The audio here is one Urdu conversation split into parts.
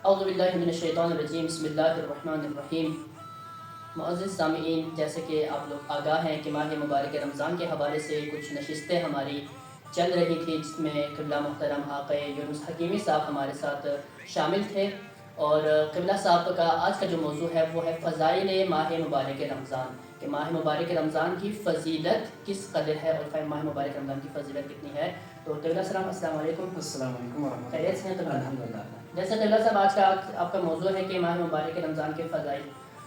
اعوذ باللہ من الشیطان الرجیم، بسم اللہ الرحمن الرحیم۔ معزز سامعین، جیسے کہ آپ لوگ آگاہ ہیں کہ ماہ مبارک رمضان کے حوالے سے کچھ نشستیں ہماری چل رہی تھی، جس میں قبلہ محترم آقا یونس حکیمی صاحب ہمارے ساتھ شامل تھے، اور قبلہ صاحب کا آج کا جو موضوع ہے وہ ہے فضائل ماہ مبارک رمضان، کہ ماہ مبارک رمضان کی فضیلت کس قدر ہے اور ماہ مبارک رمضان کی فضیلت کتنی ہے۔ تو قبلہ السلام، السلام علیکم۔ السلام علیکم ورحمۃ اللہ۔ خیریت سے ہیں؟ الحمدللہ۔ جیسے قبلہ صاحب آج کا آپ کا موضوع ہے کہ ماہ مبارک رمضان کے فضائل،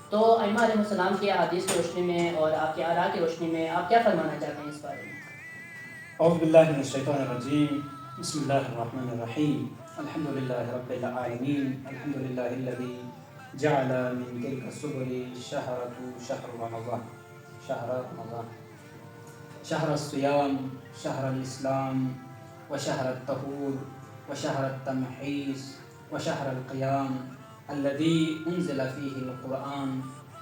تو ائمہ علیہ السلام کی احادیث کی روشنی میں اور آپ کے آراء کی روشنی میں آپ کیا فرمانا چاہتے ہیں اس بارے میں؟ اعوذ باللہ من الشیطان الرجیم، بسم اللہ الرحمن الرحیم، الحمدللہ رب العالمین، الحمدللہ الذی جعل من تلک السبل شهر رمضان، شهر الصیام، شهر الاسلام، وشهر الطهور، وشهر التمحیص، وشهر القیام، الذي انزل فيه القرآن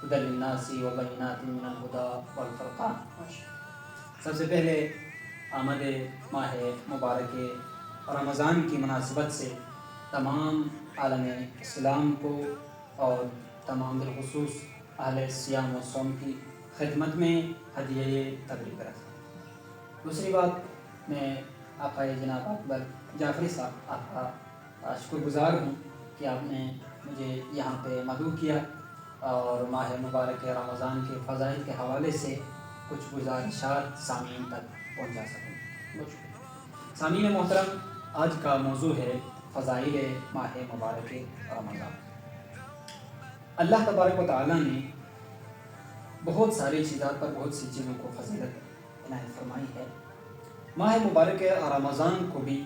هدى للناس وبينات من الهدى والفرقان۔ سب سے پہلے آمد ماہ مبارک رمضان کی مناسبت سے تمام عالم اسلام کو اور تمام بالخصوص اہل صیام و صوم کی خدمت میں ہدیہ تبریک رکھتا ہوں۔ دوسری بات، میں آقا جناب اکبر جعفری صاحب آپ کا شکر گزار ہوں کہ آپ نے مجھے یہاں پہ مدعو کیا اور ماہ مبارک رمضان کے فضائل کے حوالے سے کچھ گزارشات سامعین تک پہنچا سکوں۔ سامعین محترم، آج کا موضوع ہے فضائل ماہ مبارک رمضان۔ اللہ تبارک و تعالیٰ نے بہت ساری چیزات پر بہت سی چیزوں کو فضیلت عنایت فرمائی ہے۔ ماہ مبارک رمضان کو بھی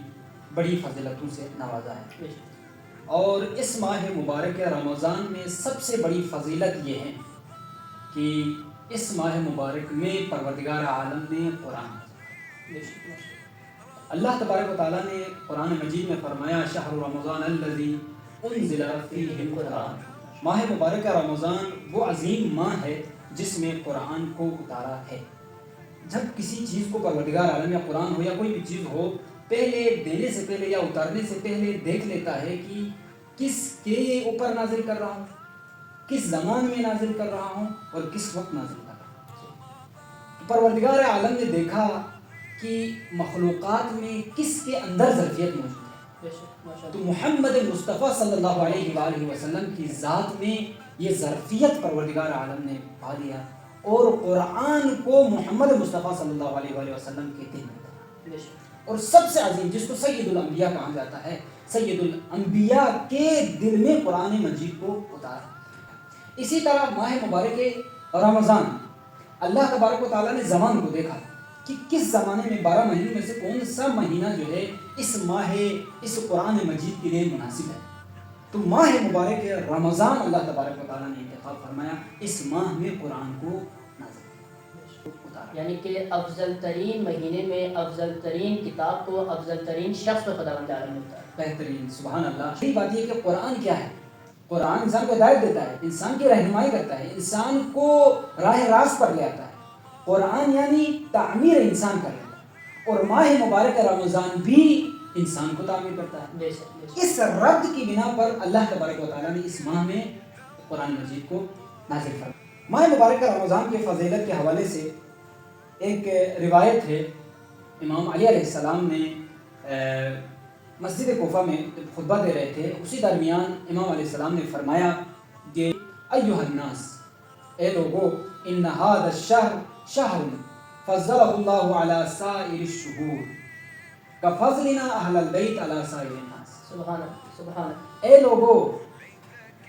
بڑی فضیلتوں سے نوازا ہے، اور اس ماہ مبارک رمضان میں سب سے بڑی فضیلت یہ ہے کہ اس ماہ مبارک میں پروردگار عالم نے قرآن، اللہ تبارک و تعالیٰ نے قرآن مجید میں فرمایا شہر رمضان الذی انزل فیہ القرآن۔ ماہ مبارک رمضان وہ عظیم ماہ ہے جس میں قرآن کو اتارا ہے۔ جب کسی چیز کو پروردگار عالم یا قرآن ہو یا کوئی بھی چیز ہو، پہلے دینے سے پہلے یا اتارنے سے پہلے دیکھ لیتا ہے کہ کس کے اوپر نازل کر رہا ہوں، کس زمان میں نازل کر رہا ہوں اور کس وقت نازل کر رہا ہوں۔ پروردگار عالم نے دیکھا کہ مخلوقات میں کس کے اندر ظرفیت موجود ہے، تو محمد مصطفیٰ صلی اللہ علیہ وآلہ وسلم کی ذات میں یہ ظرفیت پروردگار عالم نے پا دیا، اور قرآن کو محمد مصطفیٰ صلی اللہ علیہ وآلہ وسلم کے دل میں، اور سب سے عظیم جس کو سید الانبیاء کہا جاتا ہے، سید الانبیاء کے دل میں قرآن مجید کو اتارا۔ اسی طرح ماہ مبارک رمضان، اللہ تبارک و تعالیٰ نے زمان کو دیکھا کہ کس زمانے میں 12 مہینوں میں سے کون سا مہینہ جو ہے اس ماہ اس قرآن مجید کے لیے مناسب ہے، تو ماہ مبارک رمضان اللہ تبارک و تعالیٰ نے انتخاب فرمایا، اس ماہ میں قرآن کو نازل کیا۔ یعنی کہ افضل ترین مہینے میں افضل ترین کتاب کو افضل ترین شخص پر خداوند عالم نے اتارا۔ بہترین، سبحان اللہ۔ یہی بات یہ کہ قرآن کیا ہے؟ قرآن انسان کو ہدایت دیتا ہے، انسان کی رہنمائی کرتا ہے، انسان کو راہ راست پر لے آتا ہے۔ قرآن یعنی تعمیر انسان کا لیتا ہے، اور ماہ مبارک رمضان بھی انسان کو تعمیر کرتا ہے۔ اس رد کی بنا پر اللہ تبارک و تعالیٰ نے اس ماہ میں قرآن مجید کو نازل فرمایا۔ ماہ مبارک رمضان کی فضیلت کے حوالے سے ایک روایت ہے، امام علی علیہ السلام نے مسجد کوفہ میں خطبہ دے رہے تھے، اسی درمیان امام علیہ السلام نے فرمایا کہ ایھا الناس، اے لوگو، ان ھذا الشہر شہر فضلہ اللہ علی سائر الشہور کفضلنا اہل البیت علی سائر الناس۔ سبحان اللہ، سبحان اللہ۔ اے لوگو،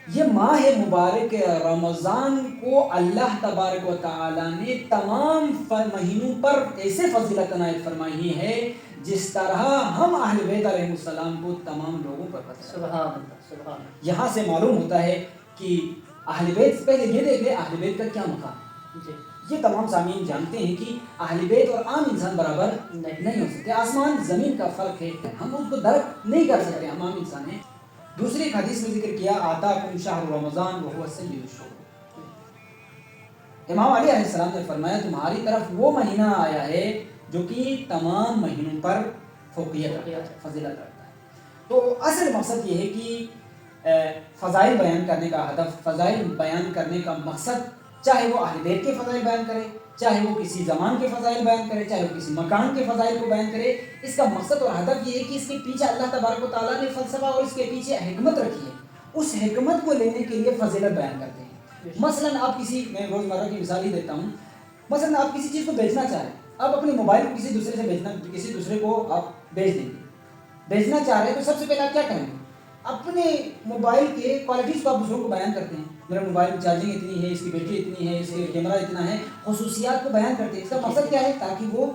یہ ماہ مبارک رمضان کو اللہ تبارک و تعالیٰ نے تمام مہینوں پر ایسے فضیلت عنایت فرمائی ہے جس طرح ہم اہل بیت علیہ السلام کو تمام لوگوں پر پتہ ہے۔ سبحان اللہ، سبحان اللہ۔ یہاں سے معلوم ہوتا ہے کہ اہل بیت، پہلے یہ دیکھ لیں اہل بیت کا کیا مقام ہے۔ یہ تمام سامعین جانتے ہیں کہ اہل بیت اور عام انسان برابر نہیں ہو سکتے، آسمان زمین کا فرق ہے، ہم اس کو درک نہیں کر سکتے، ہم عام انسان ہیں۔ دوسری ایک حدیث میں ذکر کیا آتاکم شہر رمضان وہو سید الشہور۔ امام علی علیہ السلام نے فرمایا تمہاری طرف وہ مہینہ آیا ہے جو کہ تمام مہینوں پر فوقیت رکھتا ہے، فضیلت رکھتا ہے۔ تو اصل مقصد یہ ہے کہ فضائل بیان کرنے کا ہدف، فضائل بیان کرنے کا مقصد، چاہے وہ اہل بیت کے فضائل بیان کرے، چاہے وہ کسی زمان کے فضائل بیان کرے، چاہے وہ کسی مکان کے فضائل کو بیان کرے، اس کا مقصد اور ہدف یہ ہے کہ اس کے پیچھے اللہ تبارک و تعالیٰ نے فلسفہ اور اس کے پیچھے حکمت رکھی ہے، اس حکمت کو لینے کے لیے فضیلت بیان کرتے ہیں۔ مثلاً آپ کسی، میں روزمرہ کی مثال ہی دیتا ہوں، مثلاً آپ کسی چیز کو بیچنا چاہ رہے ہیں، آپ اپنے موبائل کو کسی دوسرے سے بیچنا، کسی دوسرے کو آپ بیچ دیں گے، بیچنا چاہ رہے ہیں تو سب سے پہلے آپ کیا کریں گے؟ اپنے موبائل کے کوالٹیز کو آپ دوسروں کو بیان کرتے ہیں، میرا موبائل کی چارجنگ اتنی ہے، اس کی بیٹری اتنی ہے، اس کے کیمرہ اتنا ہے، خصوصیات کو بیان کرتے ہیں۔ اس کا مقصد کیا ہے؟ تاکہ وہ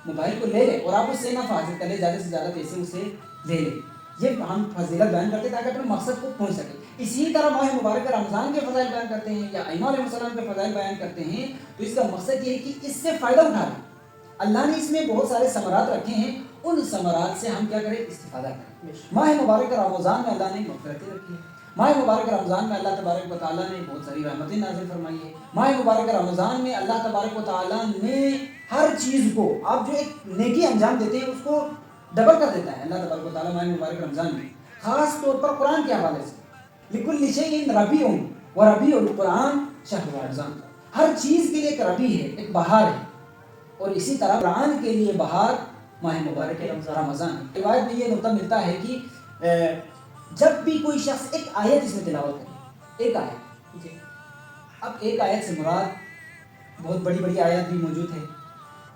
موبائل کو لے لے اور آپ اس سے نفع حاصل کر لیں، زیادہ سے زیادہ پیسے اسے لے لیں۔ یہ ہم فضیلت بیان کرتے ہیں تاکہ اپنے مقصد کو پہنچ سکے۔ اسی طرح ماہ مبارک رمضان کے فضائل بیان کرتے ہیں یا ائمہ علیہ السلام کے فضائل بیان کرتے ہیں، تو اس کا مقصد یہ ہے کہ اس سے فائدہ اٹھا لیں۔ اللہ نے اس میں بہت سارے ثمرات رکھے ہیں، ان ثمرات سے ہم کیا کریں؟ استفادہ کریں۔ ماہ مبارک رمضان میں اللہ نے مغفرتیں رکھی ہے، ماہ مبارک رمضان میں اللہ تبارک و تعالیٰ نے بہت ساری رحمتیں نازل فرمائی ہے، ماہ مبارک رمضان میں اللہ تبارک و تعالیٰ نے ہر چیز کو، آپ جو ایک نیکی انجام دیتے ہیں اس کو ڈبل کر دیتا ہے اللہ تبارک و تعالیٰ ماہ مبارک رمضان میں، خاص طور پر قرآن کے حوالے سے۔ لِكُلِّ شَيْءٍ رَبِيعٌ وَرَبِيعُ الْقُرْآنِ شَهْرُ رمضان، ہر چیز کے لیے ایک ربیع ہے، ایک بہار ہے، اور اسی طرح قرآن کے لیے بہار ماہ مبارک رمضان ہے۔ روایت میں یہ نقطہ ملتا ہے کہ جب بھی کوئی شخص ایک آیت اس میں تلاوت کرے، ایک آیت، اب ایک آیت سے مراد بہت بڑی بڑی آیات بھی موجود ہے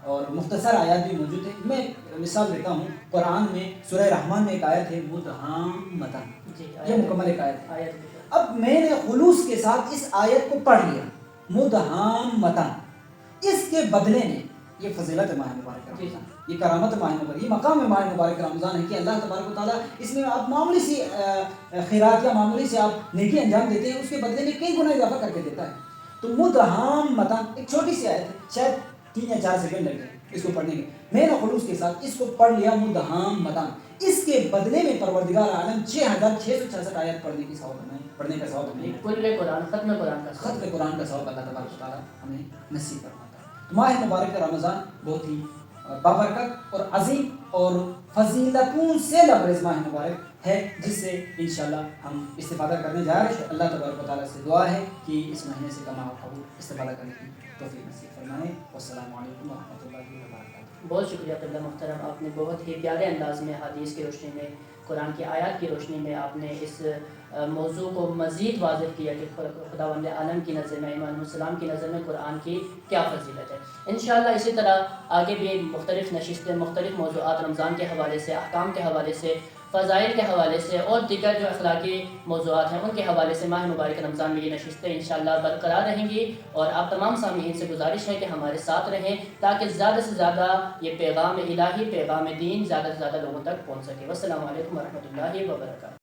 اور مختصر آیات بھی موجود ہے۔ میں مثال دیتا ہوں، قرآن میں سورہ رحمان میں ایک آیت ہے مدھامتن، یہ مکمل ایک آیت ہے۔ اب میں نے خلوص کے ساتھ اس آیت کو پڑھ لیا، مدھامتن، اس کے بدلے میں یہ فضیلت ہے ماہ مبارک رمضان، یہ کرامت ماہ مبارک، یہ مقام ہے ماہ مبارک رمضان ہے کہ اللہ تبارک و تعالیٰ اس میں آپ معمولی سی خیرات یا معمولی سے آپ نیکی انجام دیتے ہیں، اس کے بدلے میں کئی گنا اضافہ کر کے دیتا ہے۔ تو مدھامتن ایک چھوٹی سی آیت ہے، شاید 3 یا 4 سیکنڈ لگے اس کو پڑھنے میں، میں نے خلوص کے ساتھ اس کو پڑھ لیا مدھامتن، اس کے بدلے میں پروردگار عالم 6666 آیت پڑھنے کی ثواب ہمیں، پڑھنے کا ثواب ہمیں، کل قرآن، ختم قرآن کا ثواب اللہ تبارک و تعالیٰ ہمیں نصیب فرماتا ہے۔ ماہ مبارک رمضان بہت ہی بابرکت اور عظیم اور فضیلتوں سے لبریز ماہ مبارک ہے، جس سے انشاءاللہ ہم استفادہ کرنے جا رہے ہیں۔ اللہ تبارک و تعالیٰ سے دعا ہے کہ اس مہینے سے کما قبول استفادہ کرنے کی توفیق نصیب فرمائے۔ والسلام علیکم ورحمۃ اللہ وبرکاتہ۔ بہت شکریہ قبلہ محترم، آپ نے بہت ہی پیارے انداز میں حدیث کی روشنی میں، قرآن کی آیات کی روشنی میں آپ نے اس موضوع کو مزید واضح کیا کہ خداوند عالم کی نظر میں، ائمہ علیہ السلام کی نظر میں قرآن کی کیا فضیلت ہے۔ انشاءاللہ اسی طرح آگے بھی مختلف نشستیں، مختلف موضوعات رمضان کے حوالے سے، احکام کے حوالے سے، فضائل کے حوالے سے اور دیگر جو اخلاقی موضوعات ہیں ان کے حوالے سے ماہ مبارک رمضان میں یہ نشستیں انشاءاللہ برقرار رہیں گی، اور آپ تمام سامعین سے گزارش ہے کہ ہمارے ساتھ رہیں تاکہ زیادہ سے زیادہ یہ پیغام الہی، پیغام دین زیادہ سے زیادہ لوگوں تک پہنچ سکے۔ والسلام علیکم ورحمۃ اللہ وبرکاتہ۔